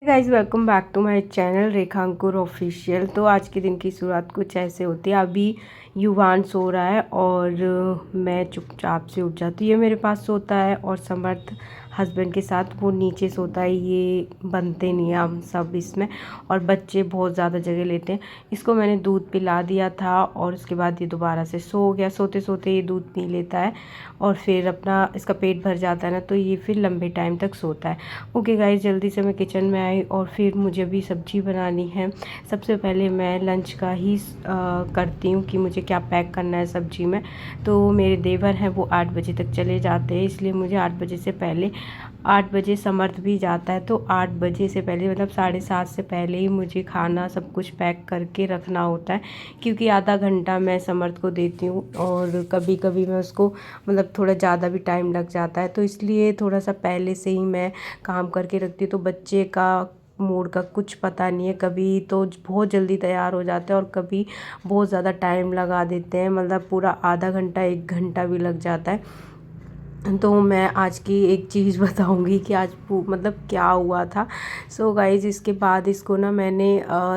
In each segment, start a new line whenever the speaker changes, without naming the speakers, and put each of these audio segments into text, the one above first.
Guys welcome back to my channel Rekha Ankur official. तो आज के दिन की शुरुआत कुछ ऐसे होती है। अभी युवान सो रहा है और मैं चुपचाप से उठ जाती हूँ। ये मेरे पास सोता है और समर्थ हस्बैंड के साथ वो नीचे सोता है। ये बनते नहीं हैं हम सब इसमें, और बच्चे बहुत ज़्यादा जगह लेते हैं। इसको मैंने दूध पिला दिया था और उसके बाद ये दोबारा से सो गया। सोते सोते ये दूध पी लेता है और फिर अपना इसका पेट भर जाता है ना, तो ये फिर लंबे टाइम तक सोता है। ओके गाइस, जल्दी से मैं किचन में आई और फिर मुझे अभी सब्ज़ी बनानी है। सबसे पहले मैं लंच का ही करती हूँ कि मुझे क्या पैक करना है सब्ज़ी में। तो मेरे देवर हैं वो 8 बजे तक चले जाते हैं, इसलिए मुझे 8 बजे से पहले, 8 बजे समर्थ भी जाता है तो 8 बजे से पहले मतलब 7:30 से पहले ही मुझे खाना सब कुछ पैक करके रखना होता है, क्योंकि आधा घंटा मैं समर्थ को देती हूँ और कभी कभी मैं उसको मतलब थोड़ा ज़्यादा भी टाइम लग जाता है, तो इसलिए थोड़ा सा पहले से ही मैं काम करके रखती हूँ। तो बच्चे का मूड का कुछ पता नहीं है, कभी तो बहुत जल्दी तैयार हो जाते हैं और कभी बहुत ज़्यादा टाइम लगा देते हैं, मतलब पूरा आधा घंटा 1 घंटा भी लग जाता है। तो मैं आज की एक चीज़ बताऊंगी कि आज मतलब क्या हुआ था। सो गाइज़, इसके बाद इसको ना मैंने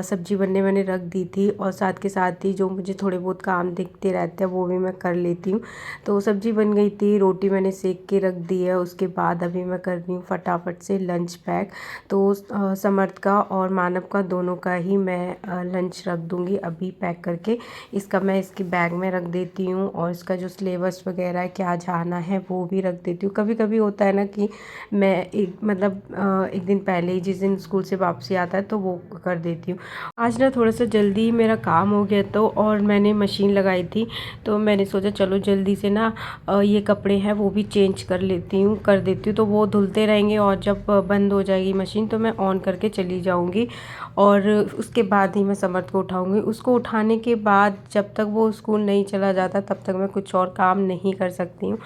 सब्ज़ी बनने मैंने रख दी थी और साथ के साथ ही जो मुझे थोड़े बहुत काम दिखते रहते हैं वो भी मैं कर लेती हूँ। तो सब्ज़ी बन गई थी, रोटी मैंने सेक के रख दी है। उसके बाद अभी मैं कर रही हूँ फटाफट से लंच पैक। तो समर्थ का और मानव का दोनों का ही मैं लंच रख दूँगी अभी पैक करके। इसका मैं इसकी बैग में रख देती हूँ और इसका जो सिलेबस वगैरह है क्या जाना है वो भी रख देती हूँ। कभी कभी होता है ना कि मैं एक मतलब एक दिन पहले ही, जिस दिन स्कूल से वापसी आता है तो वो कर देती हूँ। आज ना थोड़ा सा जल्दी मेरा काम हो गया तो, और मैंने मशीन लगाई थी तो मैंने सोचा चलो जल्दी से ना ये कपड़े हैं वो भी चेंज कर देती हूँ। तो वो धुलते रहेंगे और जब बंद हो जाएगी मशीन तो मैं ऑन करके चली जाऊँगी और उसके बाद ही मैं समर्थ को उठाऊँगी। उसको उठाने के बाद जब तक वो स्कूल नहीं चला जाता तब तक मैं कुछ और काम नहीं कर सकती हूँ,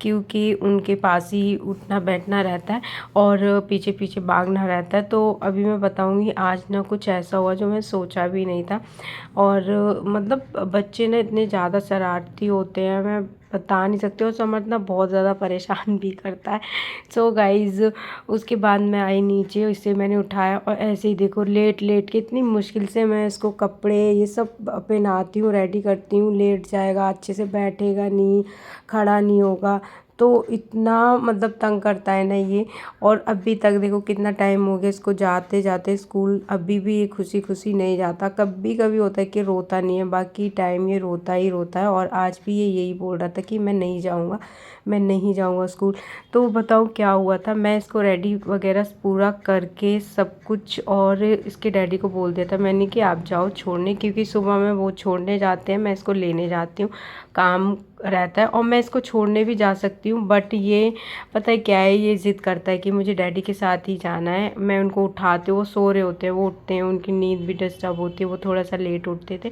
क्योंकि उनके पास ही उठना बैठना रहता है और पीछे पीछे भागना रहता है। तो अभी मैं बताऊँगी आज ना कुछ ऐसा हुआ जो मैं सोचा भी नहीं था। और मतलब बच्चे ना इतने ज़्यादा शरारती होते हैं, मैं बता नहीं सकती, और समझ ना बहुत ज़्यादा परेशान भी करता है। सो गाइज़, उसके बाद मैं आई नीचे, इसे मैंने उठाया और ऐसे ही देखो लेट लेट के इतनी मुश्किल से मैं इसको कपड़े ये सब पहनाती हूँ, रेडी करती हूँ। लेट जाएगा, अच्छे से बैठेगा नहीं, खड़ा नहीं होगा, तो इतना मतलब तंग करता है ना ये। और अभी तक देखो कितना टाइम हो गया इसको जाते जाते स्कूल, अभी भी ये खुशी खुशी नहीं जाता। कभी कभी होता है कि रोता नहीं है, बाकी टाइम ये रोता ही रोता है। और आज भी ये यही बोल रहा था कि मैं नहीं जाऊँगा, मैं नहीं जाऊँगा स्कूल। तो बताओ क्या हुआ था। मैं इसको रेडी वगैरह पूरा करके सब कुछ और इसके डैडी को बोल दिया था मैंने कि आप जाओ छोड़ने, क्योंकि सुबह में वो छोड़ने जाते हैं, मैं इसको लेने जाती हूँ, काम रहता है और मैं इसको छोड़ने भी जा सकती हूँ। बट ये पता है क्या है, ये ज़िद करता है कि मुझे डैडी के साथ ही जाना है। मैं उनको उठाती हूँ, वो सो रहे होते हैं, वो उठते हैं, उनकी नींद भी डिस्टर्ब होती है, वो थोड़ा सा लेट उठते थे।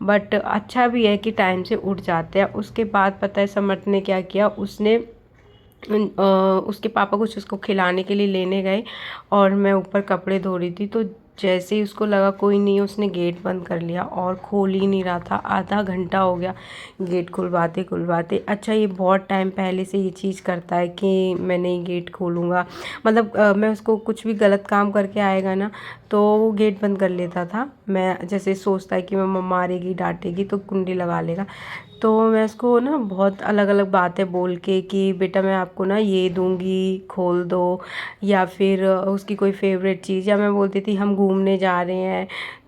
बट अच्छा भी है कि टाइम से उठ जाते हैं। उसके बाद पता है समर्थ ने क्या किया, उसने उसके पापा कुछ उसको खिलाने के लिए लेने गए और मैं ऊपर कपड़े धो रही थी, तो जैसे ही उसको लगा कोई नहीं है, उसने गेट बंद कर लिया और खोल ही नहीं रहा था। आधा घंटा हो गया गेट खुलवाते खुलवाते। अच्छा, ये बहुत टाइम पहले से ये चीज़ करता है कि मैं नहीं गेट खोलूँगा, मतलब मैं उसको कुछ भी गलत काम करके आएगा ना तो वो गेट बंद कर लेता था। मैं जैसे सोचता है कि मैं मारेगी डांटेगी तो कुंडी लगा लेगा। तो मैं उसको ना बहुत अलग अलग बातें बोल के कि बेटा मैं आपको ना ये दूंगी, खोल दो, या फिर उसकी कोई फेवरेट चीज़, या मैं बोलती थी हम घूमने जा रहे हैं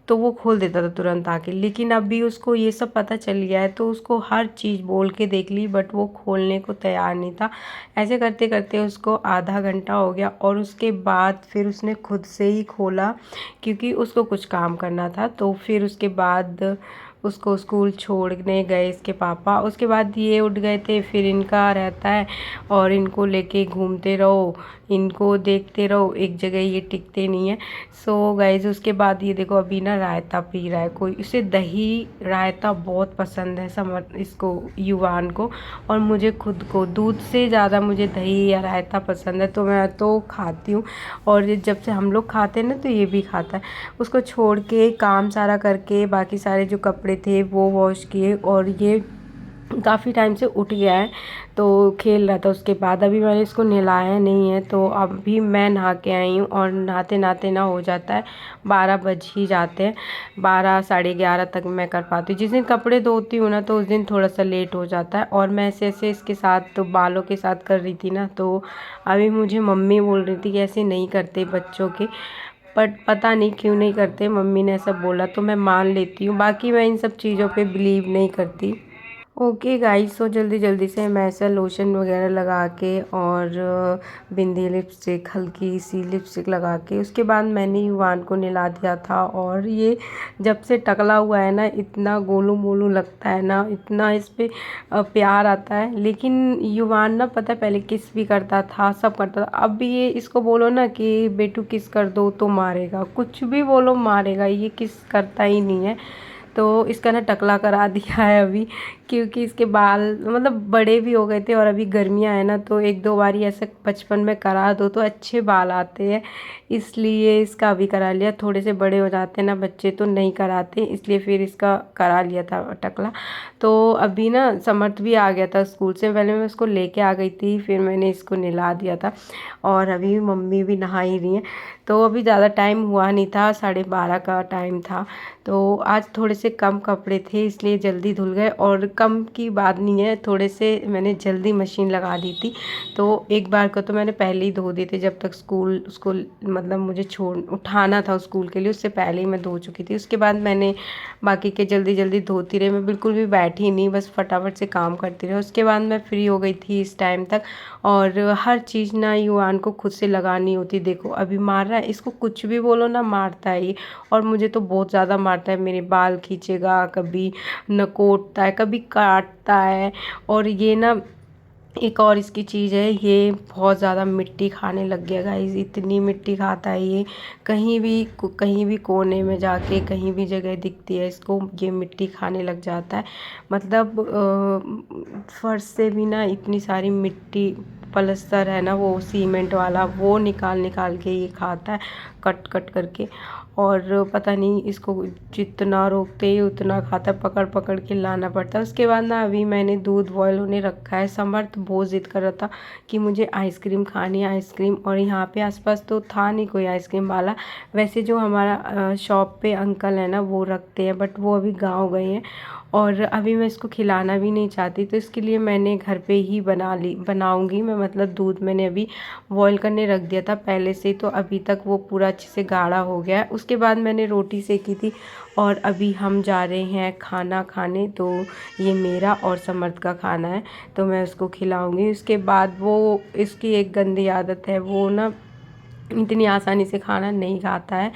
तो वो खोल देता था तुरंत आके। लेकिन अभी उसको ये सब पता चल गया है तो उसको हर चीज़ बोल के देख ली, बट वो खोलने को तैयार नहीं था। ऐसे करते करते उसको आधा घंटा हो गया और उसके बाद फिर उसने खुद से ही खोला, क्योंकि उसको कुछ काम करना था। तो फिर उसके बाद उसको स्कूल छोड़ने गए इसके पापा। उसके बाद ये उठ गए थे, फिर इनका रहता है और इनको लेके घूमते रहो, इनको देखते रहो, एक जगह ये टिकते नहीं है। सो गाइज, उसके बाद ये देखो अभी ना रायता पी रहा है कोई, उसे दही रायता बहुत पसंद है समर इसको, युवान को, और मुझे खुद को दूध से ज़्यादा मुझे दही या रायता पसंद है, तो मैं तो खाती हूँ। और जब से हम लोग खाते हैं ना तो ये भी खाता है। उसको छोड़ के काम सारा करके बाकी सारे जो कपड़े थे वो वॉश किए और ये काफ़ी टाइम से उठ गया है, तो खेल रहा था। उसके बाद अभी मैंने इसको नहलाया नहीं है, तो अभी मैं नहा के आई हूँ और नहाते नहाते ना हो जाता है 12 बज ही जाते हैं। 12 साढ़े 11 तक मैं कर पाती हूँ। जिस दिन कपड़े धोती हूँ ना तो उस दिन थोड़ा सा लेट हो जाता है। और मैं ऐसे ऐसे इसके साथ तो बालों के साथ कर रही थी ना, तो अभी मुझे मम्मी बोल रही थी कि ऐसे नहीं करते बच्चों के, बट पता नहीं क्यों नहीं करते। मम्मी ने ऐसा बोला तो मैं मान लेती हूँ, बाकी मैं इन सब चीज़ों पे बिलीव नहीं करती। ओके गाइस, सो जल्दी जल्दी से मैं ऐसा लोशन वगैरह लगा के और बिंदी लिपस्टिक, हल्की सी लिपस्टिक लगा के उसके बाद मैंने युवान को नहला दिया था। और ये जब से टकला हुआ है ना, इतना गोलू मोलू लगता है ना, इतना इस पे प्यार आता है। लेकिन युवान ना, पता है पहले किस भी करता था, सब करता था। अब ये इसको बोलो ना कि बेटू किस कर दो तो मारेगा, कुछ भी बोलो मारेगा, ये किस करता ही नहीं है। तो इसका ना टकला करा दिया है अभी, क्योंकि इसके बाल मतलब बड़े भी हो गए थे और अभी गर्मियाँ है ना, तो एक दो बारी ऐसे बचपन में करा दो तो अच्छे बाल आते हैं, इसलिए इसका अभी करा लिया। थोड़े से बड़े हो जाते हैं ना बच्चे तो नहीं कराते, इसलिए फिर इसका करा लिया था टकला। तो अभी ना समर्थ भी आ गया था स्कूल से, पहले मैं उसको लेके आ गई थी, फिर मैंने इसको नहला दिया था। और अभी मम्मी भी नहा ही रही हैं। तो अभी ज़्यादा टाइम हुआ नहीं था, 12:30 का टाइम था। तो आज थोड़े से कम कपड़े थे इसलिए जल्दी धुल गए। और कम की बात नहीं है, थोड़े से मैंने जल्दी मशीन लगा दी थी, तो एक बार को तो मैंने पहले ही धो दिए थे। जब तक स्कूल मतलब मुझे छोड़ उठाना था स्कूल के लिए, उससे पहले ही मैं धो चुकी थी। उसके बाद मैंने बाकी के जल्दी जल्दी धोती रही, मैं बिल्कुल भी बैठी नहीं, बस फटाफट से काम करती रही। उसके बाद मैं फ्री हो गई थी इस टाइम तक। और हर चीज़ ना युवान को खुद से लगानी होती। देखो अभी मार रहा है, इसको कुछ भी बोलो ना मारता है ये। और मुझे तो बहुत ज़्यादा मारता है, मेरे बाल खींचेगा, कभी नकोटता है, कभी काटता है। और ये ना एक और इसकी चीज़ है, ये बहुत ज़्यादा मिट्टी खाने लग गया गाइस, इतनी मिट्टी खाता है ये। कहीं भी कोने में जाके कहीं भी जगह दिखती है इसको, ये मिट्टी खाने लग जाता है। मतलब फर्श से भी ना इतनी सारी मिट्टी, पलस्तर है ना वो सीमेंट वाला, वो निकाल निकाल के ये खाता है, कट कट करके। और पता नहीं इसको जितना रोकते ही उतना खाता है, पकड़ पकड़ के लाना पड़ता है। उसके बाद ना अभी मैंने दूध बॉयल होने रखा है। समर्थ बहुत ज़िद कर रहा था कि मुझे आइसक्रीम खानी है, आइसक्रीम। और यहाँ पे आसपास तो था नहीं कोई आइसक्रीम वाला। वैसे जो हमारा शॉप पे अंकल है ना वो रखते हैं, बट वो अभी गाँव गए हैं। और अभी मैं इसको खिलाना भी नहीं चाहती, तो इसके लिए मैंने घर पे ही बनाऊंगी मैं। मतलब दूध मैंने अभी बॉईल करने रख दिया था पहले से, तो अभी तक वो पूरा अच्छे से गाढ़ा हो गया है। उसके बाद मैंने रोटी सेकी थी और अभी हम जा रहे हैं खाना खाने। तो ये मेरा और समर्थ का खाना है, तो मैं उसको खिलाऊंगी। उसके बाद वो, इसकी एक गंदी आदत है, वो ना इतनी आसानी से खाना नहीं खाता है,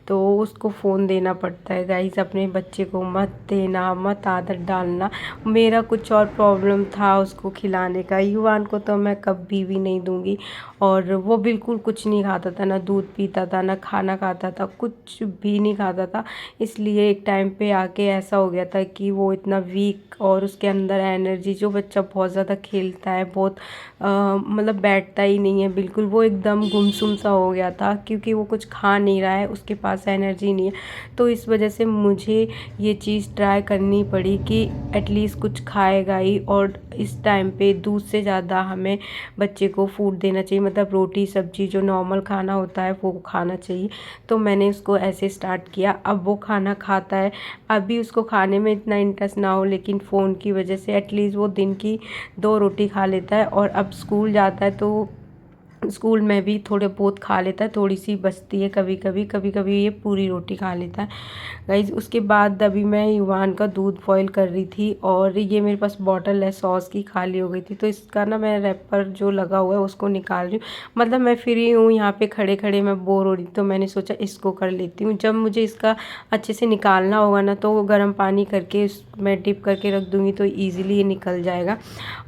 तो उसको फ़ोन देना पड़ता है गाइस। अपने बच्चे को मत देना, मत आदत डालना। मेरा कुछ और प्रॉब्लम था उसको खिलाने का, युवान को तो मैं कभी भी नहीं दूंगी। और वो बिल्कुल कुछ नहीं खाता था, ना दूध पीता था, ना खाना खाता था, कुछ भी नहीं खाता था। इसलिए एक टाइम पे आके ऐसा हो गया था कि वो इतना वीक, और उसके अंदर एनर्जी, जो बच्चा बहुत ज़्यादा खेलता है, बहुत मतलब बैठता ही नहीं है बिल्कुल, वो एकदम गुमसुम सा हो गया था, क्योंकि वो कुछ खा नहीं रहा है, उसके पास एनर्जी नहीं है। तो इस वजह से मुझे ये चीज़ ट्राई करनी पड़ी कि एटलीस्ट कुछ खाएगा ही। और इस टाइम पे दूध से ज़्यादा हमें बच्चे को फूड देना चाहिए, मतलब रोटी सब्जी जो नॉर्मल खाना होता है वो खाना चाहिए। तो मैंने उसको ऐसे स्टार्ट किया, अब वो खाना खाता है। अभी उसको खाने में इतना इंटरेस्ट ना हो, लेकिन फ़ोन की वजह से एटलीस्ट वो दिन की 2 रोटी खा लेता है। और अब स्कूल जाता है तो स्कूल में भी थोड़े बहुत खा लेता है, थोड़ी सी बचती है कभी कभी, कभी कभी ये पूरी रोटी खा लेता है गाइज। उसके बाद अभी मैं युवान का दूध बॉईल कर रही थी, और ये मेरे पास बॉटल है सॉस की, खाली हो गई थी, तो इसका ना मैं रैपर जो लगा हुआ है उसको निकाल रही हूँ। मतलब मैं फ्री हूँ यहाँ पे खड़े खड़े, मैं बोर हो रही थी, तो मैंने सोचा इसको कर लेती हूँ। जब मुझे इसका अच्छे से निकालना होगा ना, तो गर्म पानी करके उसमें डिप करके रख दूँगी, तो ईज़िली ये निकल जाएगा,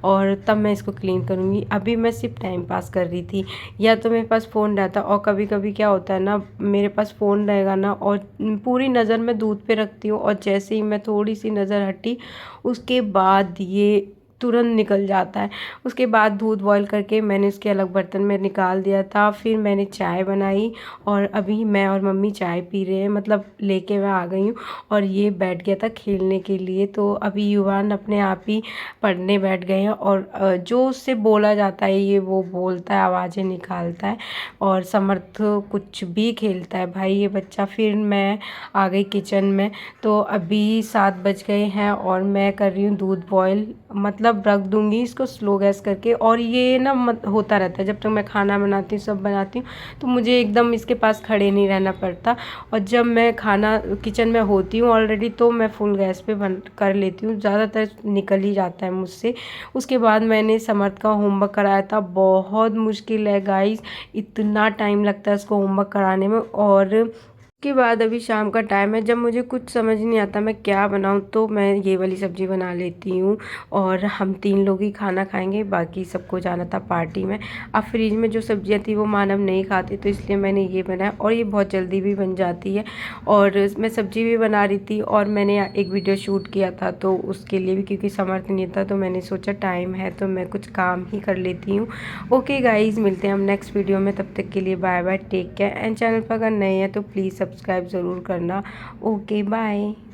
और तब मैं इसको क्लीन करूँगी। अभी मैं सिर्फ टाइम पास कर रही थी, या तो मेरे पास फ़ोन रहता, और कभी कभी क्या होता है ना, मेरे पास फ़ोन रहेगा ना और पूरी नज़र मैं दूध पे रखती हूँ, और जैसे ही मैं थोड़ी सी नज़र हटी उसके बाद ये तुरंत निकल जाता है। उसके बाद दूध बॉईल करके मैंने उसके अलग बर्तन में निकाल दिया था। फिर मैंने चाय बनाई और अभी मैं और मम्मी चाय पी रहे हैं, मतलब लेके मैं आ गई हूँ और ये बैठ गया था खेलने के लिए। तो अभी युवान अपने आप ही पढ़ने बैठ गए हैं और जो उससे बोला जाता है ये वो बोलता है, आवाज़ें निकालता है और समर्थ कुछ भी खेलता है भाई ये बच्चा। फिर मैं आ गई किचन में। तो अभी 7 बज गए हैं और मैं कर रही हूँ दूध बॉईल, मतलब रख दूँगी इसको स्लो गैस करके। और ये ना होता रहता है जब तक मैं खाना बनाती हूँ, सब बनाती हूँ, तो मुझे एकदम इसके पास खड़े नहीं रहना पड़ता। और जब मैं खाना किचन में होती हूँ ऑलरेडी तो मैं फुल गैस पे बंद कर लेती हूँ, ज़्यादातर निकल ही जाता है मुझसे। उसके बाद मैंने समर्थ का होमवर्क कराया था। बहुत मुश्किल है गाइस, इतना टाइम लगता है उसको होमवर्क कराने में। और उसके बाद अभी शाम का टाइम है, जब मुझे कुछ समझ नहीं आता मैं क्या बनाऊं तो मैं ये वाली सब्ज़ी बना लेती हूँ। और हम 3 लोग ही खाना खाएंगे, बाकी सबको जाना था पार्टी में। अब फ्रिज में जो सब्जियां थी वो मानव नहीं खाती तो इसलिए मैंने ये बनाया और ये बहुत जल्दी भी बन जाती है। और मैं सब्ज़ी भी बना रही थी और मैंने एक वीडियो शूट किया था तो उसके लिए भी, क्योंकि समर्थ नहीं था तो मैंने सोचा टाइम है तो मैं कुछ काम ही कर लेती हूँ। ओके गाइज़, मिलते हैं हम नेक्स्ट वीडियो में, तब तक के लिए bye bye, take care. And channel पर अगर नए हैं तो प्लीज़ सब्सक्राइब ज़रूर करना। Okay bye.